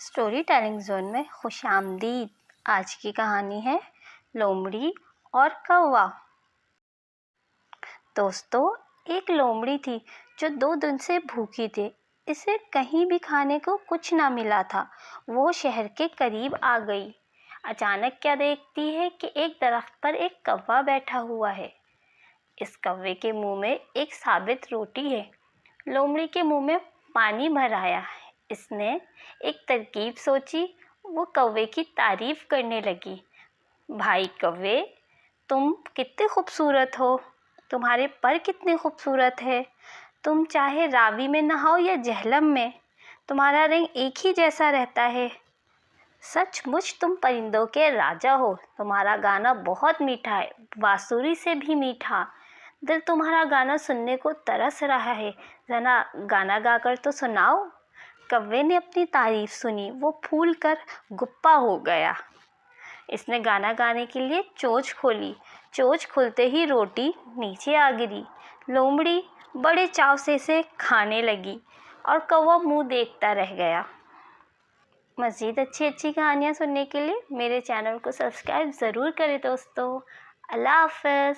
Story telling zone में खुश आमदीद। आज की कहानी है लोमड़ी और कौवा। दोस्तों, एक लोमड़ी थी जो 2 दिन से भूखी थी। इसे कहीं भी खाने को कुछ ना मिला था। वो शहर के करीब आ गई। अचानक क्या देखती है कि एक दरख्त पर एक कौवा बैठा हुआ है। इस कौवे के मुंह में एक साबित रोटी है। लोमड़ी के मुंह में पानी भर आया। इसने एक तरकीब सोची। वो कौवे की तारीफ करने लगी। भाई कौवे, तुम कितने खूबसूरत हो। तुम्हारे पर कितने खूबसूरत है। तुम चाहे रावी में नहाओ या जहलम में, तुम्हारा रंग एक ही जैसा रहता है। सचमुच तुम परिंदों के राजा हो। तुम्हारा गाना बहुत मीठा है, बांसुरी से भी मीठा। दिल तुम्हारा गाना सुनने को तरस रहा है। जना गाना गाकर तो सुनाओ। कौवे ने अपनी तारीफ सुनी। वो फूल कर गुप्पा हो गया। इसने गाना गाने के लिए चोंच खोली। चोंच खुलते ही रोटी नीचे आ गिरी। लोमड़ी बड़े चाव से इसे खाने लगी और कौवा मुंह देखता रह गया। मज़ीद अच्छी कहानियाँ सुनने के लिए मेरे चैनल को सब्सक्राइब ज़रूर करें दोस्तों। अल्लाह हाफ़िज़।